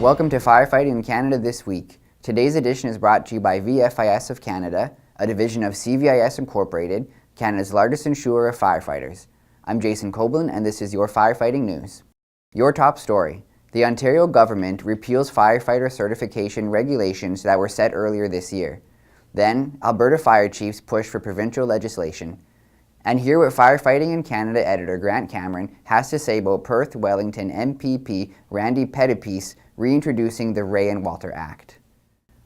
Welcome to Firefighting in Canada This Week. Today's edition is brought to you by VFIS of Canada, a division of CVIS Incorporated, Canada's largest insurer of firefighters. I'm Jayson Koblun, and this is your firefighting news. Your top story. The Ontario government repeals firefighter certification regulations that were set earlier this year. Then, Alberta fire chiefs push for provincial legislation. And hear what Firefighting in Canada editor Grant Cameron has to say about Perth-Wellington MPP Randy Pettapiece reintroducing the Rea and Walter Act.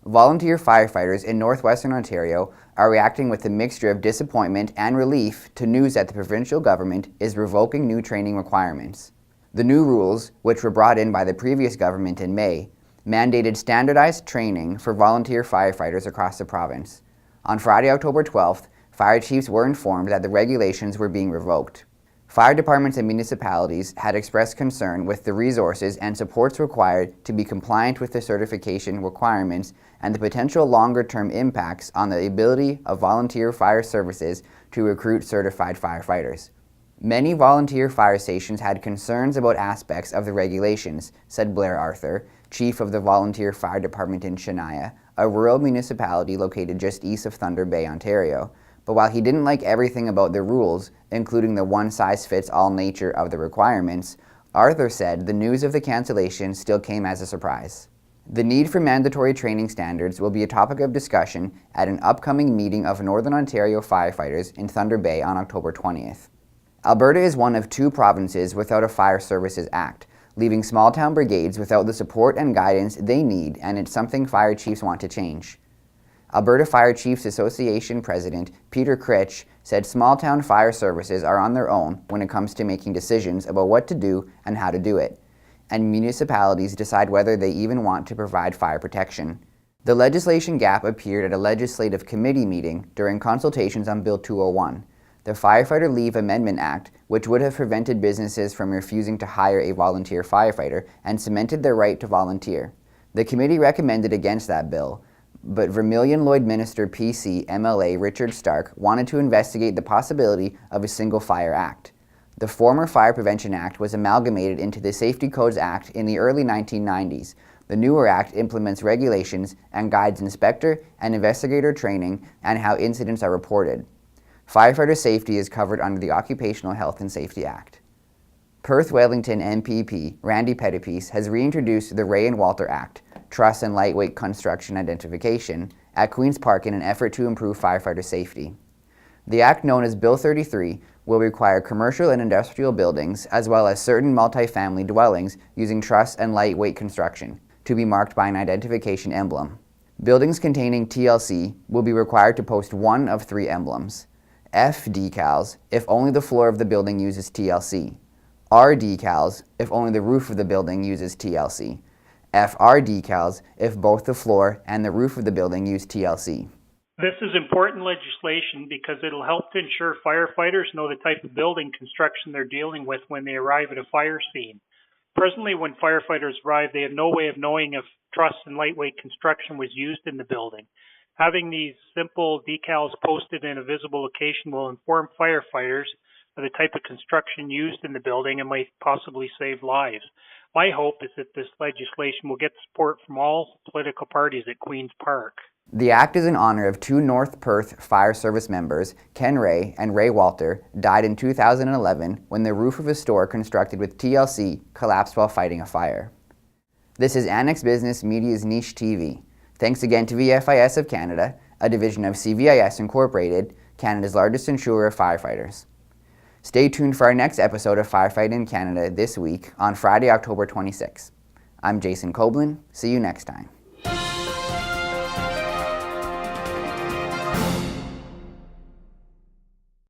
Volunteer firefighters in northwestern Ontario are reacting with a mixture of disappointment and relief to news that the provincial government is revoking new training requirements. The new rules, which were brought in by the previous government in May, mandated standardized training for volunteer firefighters across the province. On Friday, October 12th, fire chiefs were informed that the regulations were being revoked. Fire departments and municipalities had expressed concern with the resources and supports required to be compliant with the certification requirements and the potential longer-term impacts on the ability of volunteer fire services to recruit certified firefighters. Many volunteer fire stations had concerns about aspects of the regulations, said Blair Arthur, chief of the Volunteer Fire Department in Shania, a rural municipality located just east of Thunder Bay, Ontario. But while he didn't like everything about the rules, including the one-size-fits-all nature of the requirements, Arthur said the news of the cancellation still came as a surprise. The need for mandatory training standards will be a topic of discussion at an upcoming meeting of Northern Ontario firefighters in Thunder Bay on October 20th. Alberta is one of two provinces without a Fire Services Act, leaving small-town brigades without the support and guidance they need, and it's something fire chiefs want to change. Alberta Fire Chiefs Association President Peter Critch said small-town fire services are on their own when it comes to making decisions about what to do and how to do it, and municipalities decide whether they even want to provide fire protection. The legislation gap appeared at a legislative committee meeting during consultations on Bill 201, the Firefighter Leave Amendment Act, which would have prevented businesses from refusing to hire a volunteer firefighter and cemented their right to volunteer. The committee recommended against that bill, but Vermilion-Lloydminster PC MLA Richard Stark wanted to investigate the possibility of a single fire act. The former Fire Prevention Act was amalgamated into the Safety Codes Act in the early 1990s. The newer act implements regulations and guides inspector and investigator training and how incidents are reported. Firefighter safety is covered under the Occupational Health and Safety Act. Perth-Wellington MPP Randy Pettapiece has reintroduced the Rea and Walter Act, Truss and Lightweight Construction Identification, at Queen's Park in an effort to improve firefighter safety. The act, known as Bill 33, will require commercial and industrial buildings, as well as certain multifamily dwellings using truss and lightweight construction, to be marked by an identification emblem. Buildings containing TLC will be required to post one of three emblems: F decals if only the floor of the building uses TLC, R decals if only the roof of the building uses TLC, FR decals if both the floor and the roof of the building use TLC. This is important legislation because it'll help to ensure firefighters know the type of building construction they're dealing with when they arrive at a fire scene. Presently, when firefighters arrive, they have no way of knowing if truss and lightweight construction was used in the building. Having these simple decals posted in a visible location will inform firefighters of the type of construction used in the building and might possibly save lives. My hope is that this legislation will get support from all political parties at Queen's Park. The act is in honor of two North Perth Fire Service members, Ken Rea and Ray Walter, died in 2011 when the roof of a store constructed with TLC collapsed while fighting a fire. This is Annex Business Media's Niche TV. Thanks again to VFIS of Canada, a division of CVIS Incorporated, Canada's largest insurer of firefighters. Stay tuned for our next episode of Firefighting in Canada This Week on Friday, October 26th. I'm Jayson Koblun. See you next time.